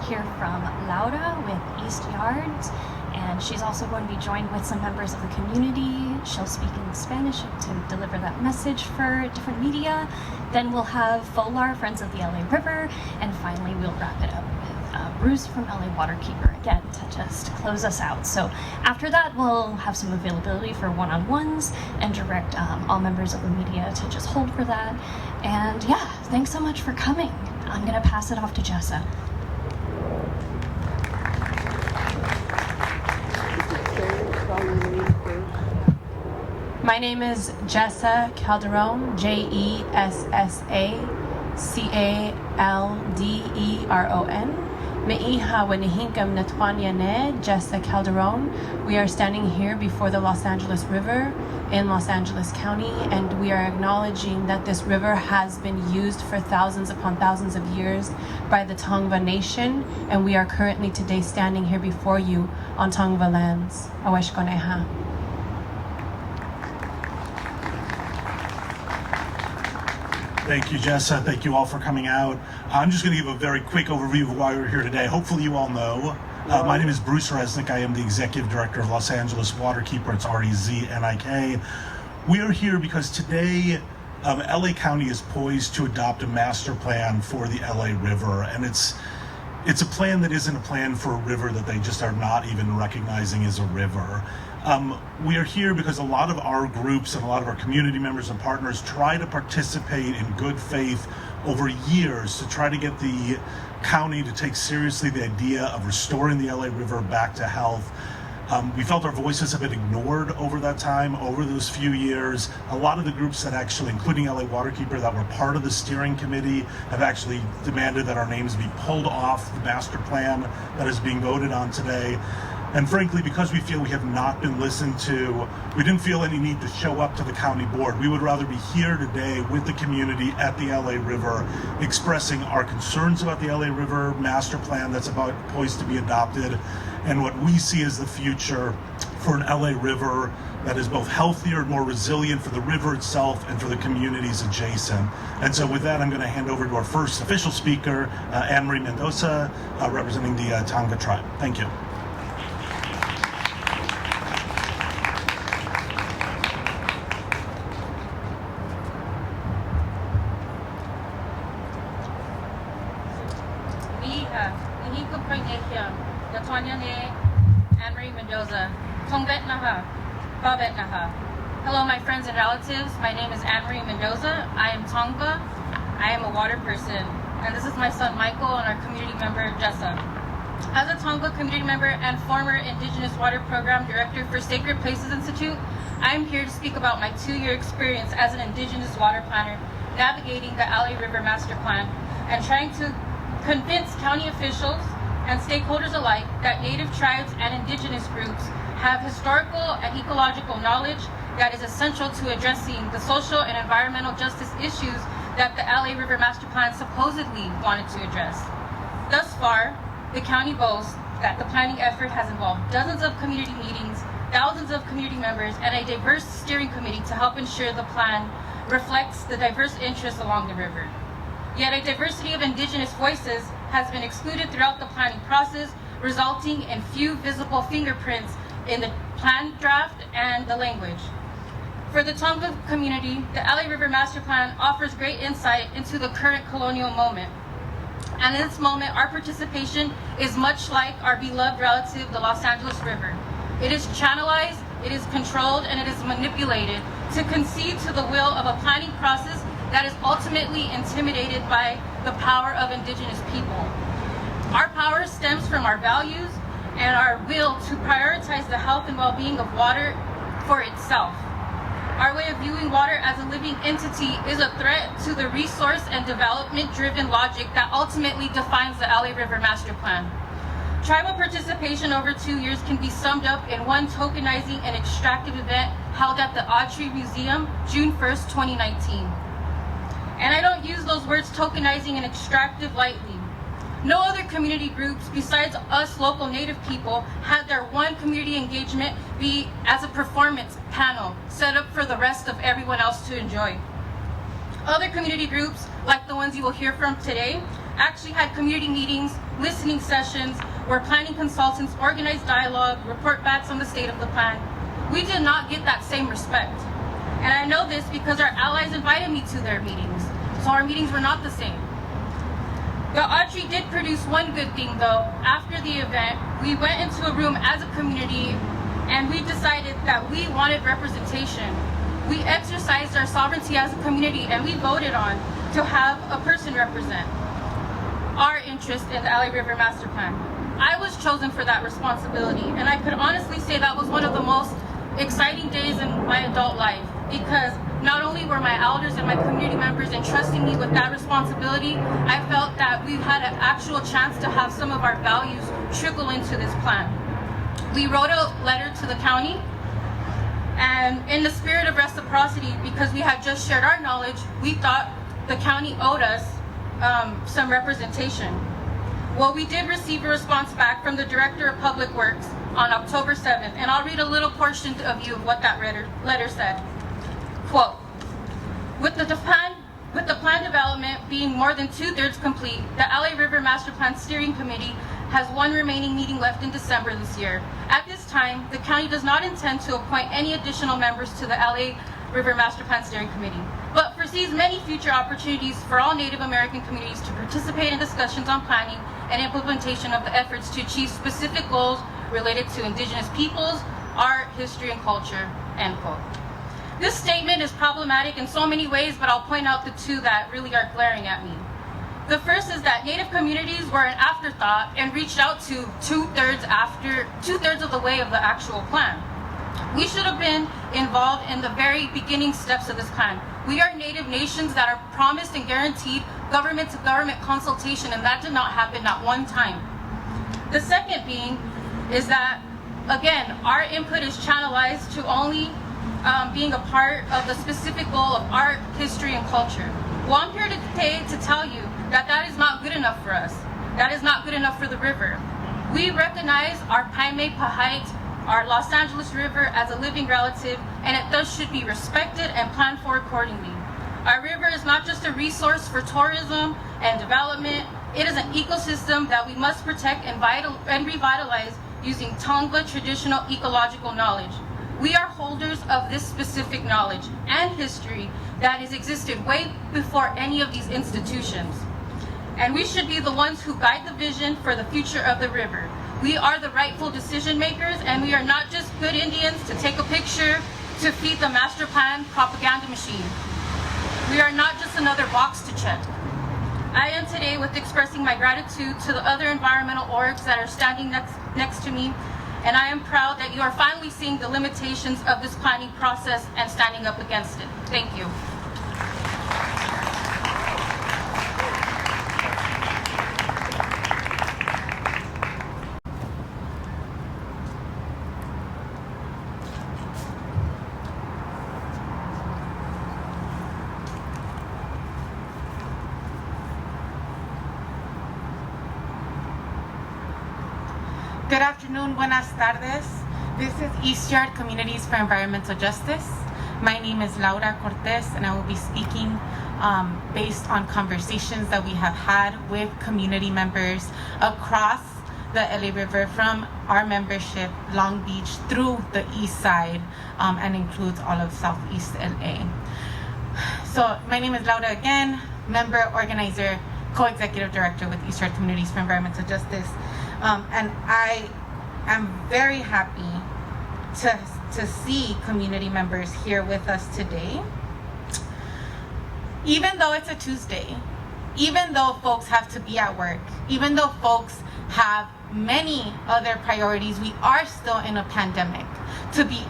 hear from Laura with East Yards, and she's also going to be joined with some members of the community. She'll speak in Spanish to deliver that message for different media. Then we'll have FOLAR, Friends of the LA River, and finally we'll wrap it up with Bruce from LA Waterkeeper again to just close us out. So after that, we'll have some availability for one-on-ones and direct all members of the media to just hold for that. And yeah, thanks so much for coming. I'm gonna pass it off to Jessa. My name is Jessa Calderon, Jessacalderon. Me'iha wenihinkam Natwanya ne, Jessa Calderon. We are standing here before the Los Angeles River in Los Angeles County, and we are acknowledging that this river has been used for thousands upon thousands of years by the Tongva Nation, and we are currently today standing here before you on Tongva lands. Aweshkoneha. Thank you, Jessa. Thank you all for coming out. I'm just going to give a very quick overview of why we're here today. Hopefully you all know. My name is Bruce Resnick. I am the Executive Director of Los Angeles Waterkeeper. It's REZNIK. We are here because today LA County is poised to adopt a master plan for the LA River, and it's a plan that isn't a plan for a river that they just are not even recognizing as a river. We are here because a lot of our groups and a lot of our community members and partners try to participate in good faith over years to try to get the county to take seriously the idea of restoring the LA River back to health. We felt our voices have been ignored over that time, over those few years. A lot of the groups that actually, including LA Waterkeeper, that were part of the steering committee have actually demanded that our names be pulled off the master plan that is being voted on today. And frankly, because we feel we have not been listened to, we didn't feel any need to show up to the county board. We would rather be here today with the community at the LA River, expressing our concerns about the LA River master plan that's poised to be adopted, and what we see as the future for an LA River that is both healthier and more resilient for the river itself and for the communities adjacent. And so with that, I'm going to hand over to our first official speaker, Anne Marie Mendoza, representing the Tongva tribe. Thank you. Anne Marie Mendoza. Hello, my friends and relatives. My name is Anne Marie Mendoza. I am Tongva. I am a water person. And this is my son Michael and our community member Jessa. As a Tongva community member and former Indigenous Water Program Director for Sacred Places Institute, I am here to speak about my 2-year experience as an Indigenous water planner navigating the LA River Master Plan and trying to convince county officials and stakeholders alike that Native tribes and Indigenous groups have historical and ecological knowledge that is essential to addressing the social and environmental justice issues that the LA River Master Plan supposedly wanted to address. Thus far, the county boasts that the planning effort has involved dozens of community meetings, thousands of community members, and a diverse steering committee to help ensure the plan reflects the diverse interests along the river. Yet a diversity of Indigenous voices has been excluded throughout the planning process, resulting in few visible fingerprints in the plan draft and the language. For the Tongva community, the LA River Master Plan offers great insight into the current colonial moment. And in this moment, our participation is much like our beloved relative, the Los Angeles River. It is channelized, it is controlled, and it is manipulated to concede to the will of a planning process that is ultimately intimidated by the power of Indigenous people. Our power stems from our values and our will to prioritize the health and well-being of water for itself. Our way of viewing water as a living entity is a threat to the resource and development-driven logic that ultimately defines the LA River Master Plan. Tribal participation over 2 years can be summed up in one tokenizing and extractive event held at the Autry Museum, June 1st, 2019. And I don't use those words tokenizing and extractive lightly. No other community groups besides us local Native people had their one community engagement be as a performance panel set up for the rest of everyone else to enjoy. Other community groups, like the ones you will hear from today, actually had community meetings, listening sessions, where planning consultants organized dialogue, report backs on the state of the plan. We did not get that same respect. And I know this because our allies invited me to their meetings, so our meetings were not the same. The Audrey did produce one good thing though. After the event, we went into a room as a community and we decided that we wanted representation. We exercised our sovereignty as a community and we voted on to have a person represent our interest in the LA River Master Plan. I was chosen for that responsibility, and I could honestly say that was one of the most exciting days in my adult life, because not only were my elders and my community members entrusting me with that responsibility, I felt that we had an actual chance to have some of our values trickle into this plan. We wrote a letter to the county, and in the spirit of reciprocity, because we had just shared our knowledge, we thought the county owed us some representation. Well, we did receive a response back from the Director of Public Works on October 7th, and I'll read a little portion of you of what that letter said. Quote, with the plan development being more than 2/3 complete, the LA River Master Plan Steering Committee has one remaining meeting left in December this year. At this time, the county does not intend to appoint any additional members to the LA River Master Plan Steering Committee, but foresees many future opportunities for all Native American communities to participate in discussions on planning and implementation of the efforts to achieve specific goals related to indigenous peoples, art, history, and culture, end quote. This statement is problematic in so many ways, but I'll point out the two that really are glaring at me. The first is that Native communities were an afterthought and reached out to two-thirds of the way of the actual plan. We should have been involved in the very beginning steps of this plan. We are Native nations that are promised and guaranteed government-to-government consultation, and that did not happen not one time. The second being is that, again, our input is channelized to only being a part of the specific goal of art, history, and culture. Well, I'm here today to tell you that that is not good enough for us. That is not good enough for the river. We recognize our Paime Pahite, our Los Angeles River, as a living relative, and it thus should be respected and planned for accordingly. Our river is not just a resource for tourism and development, it is an ecosystem that we must protect and revitalize using Tongva traditional ecological knowledge. We are holders of this specific knowledge and history that has existed way before any of these institutions. And we should be the ones who guide the vision for the future of the river. We are the rightful decision makers, and we are not just good Indians to take a picture to feed the master plan propaganda machine. We are not just another box to check. I am today with expressing my gratitude to the other environmental orgs that are standing next to me, and I am proud that you are finally seeing the limitations of this planning process and standing up against it. Thank you. Good afternoon, buenas tardes. This is East Yard Communities for Environmental Justice. My name is Laura Cortez, and I will be speaking based on conversations that we have had with community members across the LA River, from our membership, Long Beach, through the east side, and includes all of Southeast LA. So my name is Laura again, member, organizer, co-executive director with East Yard Communities for Environmental Justice. And I am very happy to see community members here with us today. Even though it's a Tuesday, even though folks have to be at work, even though folks have many other priorities, we are still in a pandemic.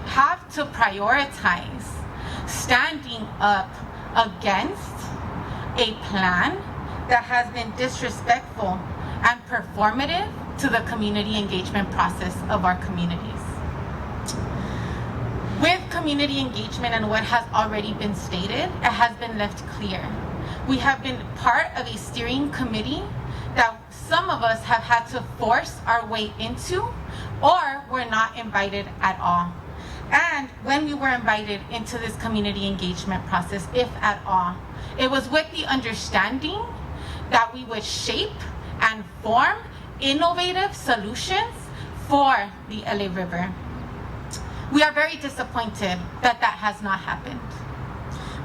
Have to prioritize standing up against a plan that has been disrespectful and performative to the community engagement process of our communities. With community engagement and what has already been stated, it has been left clear. We have been part of a steering committee that some of us have had to force our way into, or were not invited at all. And when we were invited into this community engagement process, if at all, it was with the understanding that we would shape and form innovative solutions for the LA River. We are very disappointed that that has not happened.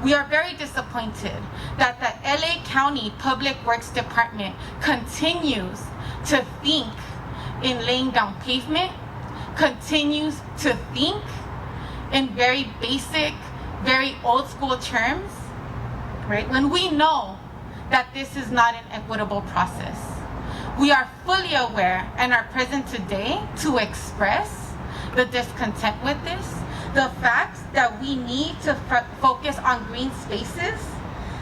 We are very disappointed that the LA County Public Works Department continues to think in laying down pavement, continues to think in very basic, very old school terms, right? When we know that this is not an equitable process. We are fully aware and are present today to express the discontent with this, the fact that we need to focus on green spaces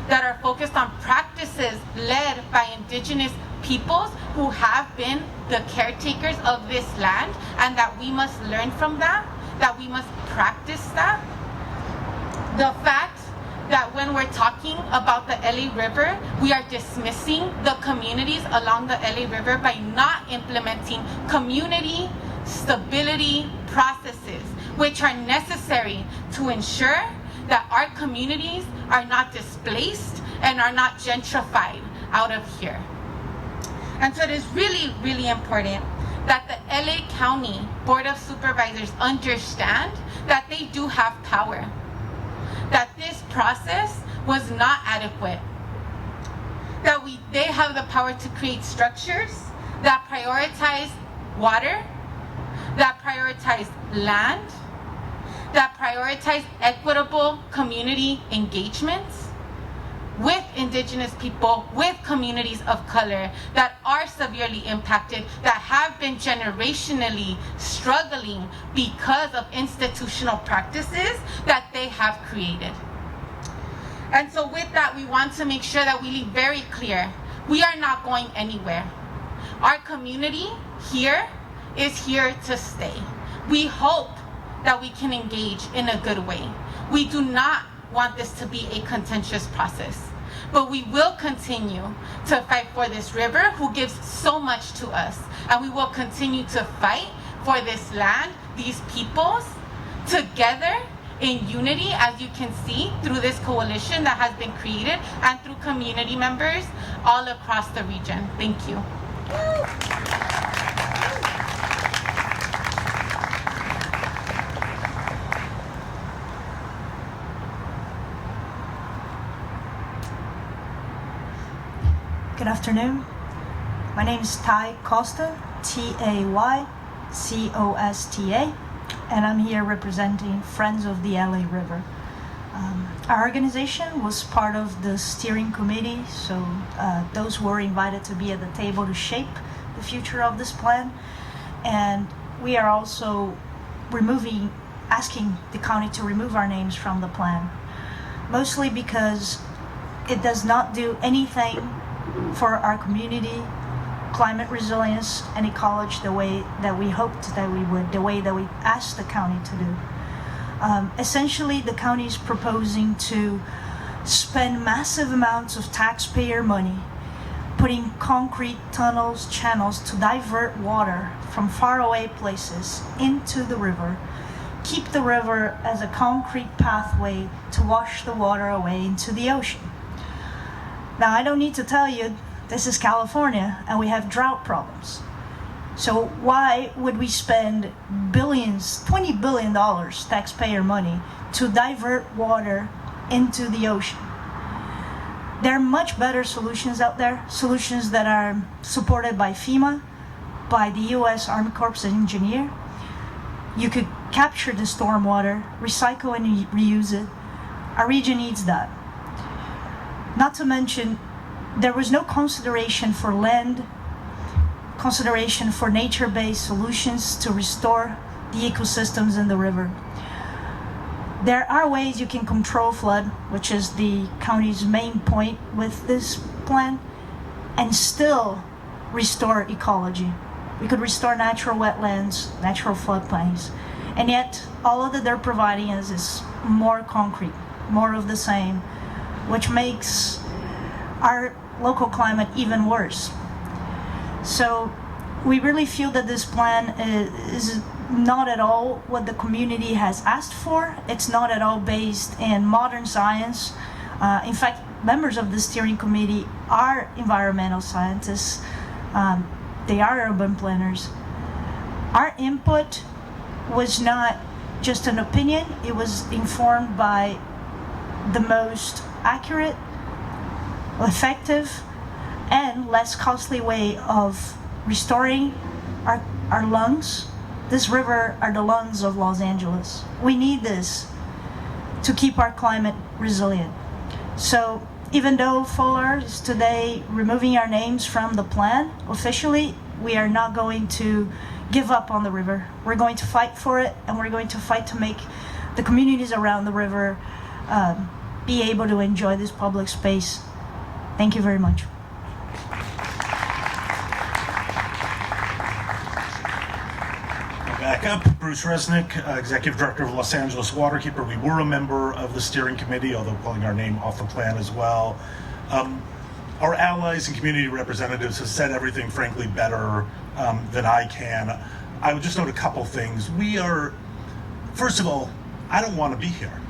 that are focused on practices led by indigenous peoples who have been the caretakers of this land, and that we must learn from that we must practice that. The fact that when we're talking about the LA River, we are dismissing the communities along the LA River by not implementing community stability processes, which are necessary to ensure that our communities are not displaced and are not gentrified out of here. And so it is really, really important that the LA County Board of Supervisors understand that they do have power, that this process was not adequate, that they have the power to create structures that prioritize water, that prioritize land, that prioritize equitable community engagements with indigenous people, with communities of color that are severely impacted, that have been generationally struggling because of institutional practices that they have created. And so with that, we want to make sure that we leave very clear, we are not going anywhere. Our community here is here to stay. We hope that we can engage in a good way. We do not want this to be a contentious process, but we will continue to fight for this river who gives so much to us, and we will continue to fight for this land, these peoples, together in unity, as you can see through this coalition that has been created and through community members all across the region. Thank you. Good afternoon. My name is Ty Costa, T-A-Y-C-O-S-T-A, and I'm here representing Friends of the LA River. Our organization was part of the steering committee, so those were invited to be at the table to shape the future of this plan. And we are also asking the county to remove our names from the plan, mostly because it does not do anything for our community, climate resilience, and ecology the way that we hoped that we would, the way that we asked the county to do. Essentially, the county is proposing to spend massive amounts of taxpayer money putting concrete tunnels, channels to divert water from faraway places into the river, keep the river as a concrete pathway to wash the water away into the ocean. Now, I don't need to tell you, this is California and we have drought problems. So why would we spend billions, $20 billion taxpayer money to divert water into the ocean? There are much better solutions out there, solutions that are supported by FEMA, by the U.S. Army Corps of Engineers. You could capture the stormwater, recycle and reuse it. Our region needs that. Not to mention, there was no consideration for land, consideration for nature-based solutions to restore the ecosystems in the river. There are ways you can control flood, which is the county's main point with this plan, and still restore ecology. We could restore natural wetlands, natural floodplains, and yet all of that they're providing us is more concrete, more of the same, which makes our local climate even worse. So we really feel that this plan is not at all what the community has asked for. It's not at all based in modern science. In fact, members of the steering committee are environmental scientists. They are urban planners. Our input was not just an opinion, it was informed by the most accurate, effective, and less costly way of restoring our lungs. This river are the lungs of Los Angeles. We need this to keep our climate resilient. So even though Fuller is today removing our names from the plan officially, we are not going to give up on the river. We're going to fight for it, and we're going to fight to make the communities around the river be able to enjoy this public space. Thank you very much. Back up, Bruce Resnick, Executive Director of Los Angeles Waterkeeper. We were a member of the steering committee, although pulling our name off the plan as well. Our allies and community representatives have said everything, frankly, better than I can. I would just note a couple things. First of all, I don't want to be here.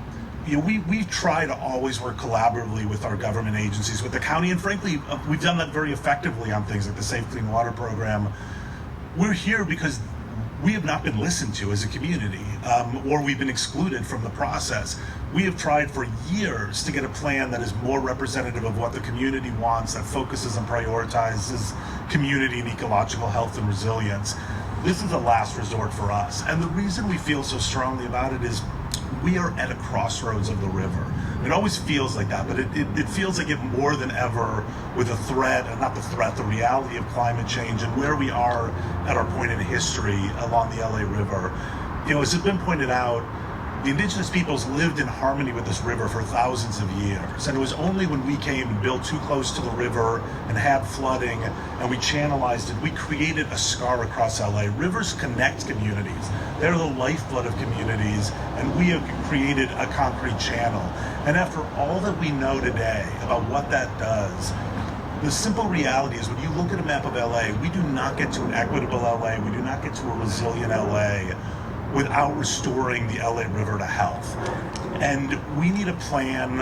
We try to always work collaboratively with our government agencies, with the county, and frankly, we've done that very effectively on things like the Safe Clean Water Program. We're here because we have not been listened to as a community, or we've been excluded from the process. We have tried for years to get a plan that is more representative of what the community wants, that focuses and prioritizes community and ecological health and resilience. This is a last resort for us. And the reason we feel so strongly about it is we are at a crossroads of the river. It always feels like that, but it feels like it more than ever with the reality of climate change and where we are at our point in history along the LA River. As has been pointed out, the indigenous peoples lived in harmony with this river for thousands of years. And it was only when we came and built too close to the river and had flooding and we channelized it, we created a scar across LA. Rivers connect communities. They're the lifeblood of communities, and we have created a concrete channel. And after all that we know today about what that does, the simple reality is when you look at a map of LA, we do not get to an equitable LA, we do not get to a resilient LA without restoring the LA River to health. And we need a plan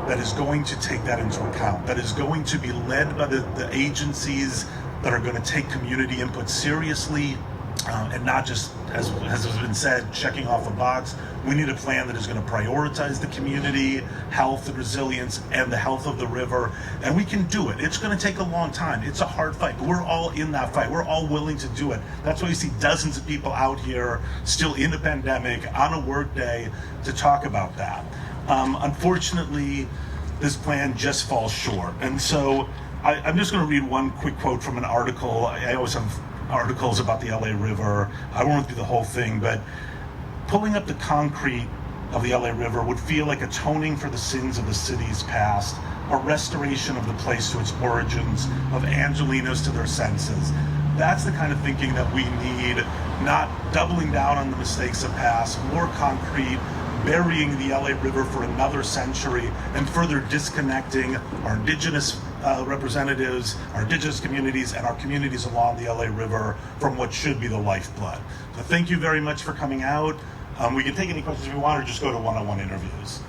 that is going to take that into account, that is going to be led by the agencies that are going to take community input seriously, and not just, as has been said, checking off a box. We need a plan that is going to prioritize the community, health and resilience, and the health of the river. And we can do it. It's going to take a long time. It's a hard fight, but we're all in that fight. We're all willing to do it. That's why you see dozens of people out here still in the pandemic on a work day to talk about that. Unfortunately, this plan just falls short. And so I'm just going to read one quick quote from an article. I always have articles about the LA River. I won't do the whole thing, but pulling up the concrete of the LA River would feel like atoning for the sins of the city's past, a restoration of the place to its origins, of Angelinos to their senses. That's the kind of thinking that we need, not doubling down on the mistakes of past, more concrete, burying the LA River for another century, and further disconnecting our indigenous representatives, our indigenous communities, and our communities along the LA River from what should be the lifeblood. So thank you very much for coming out. We can take any questions if you want, or just go to one-on-one interviews.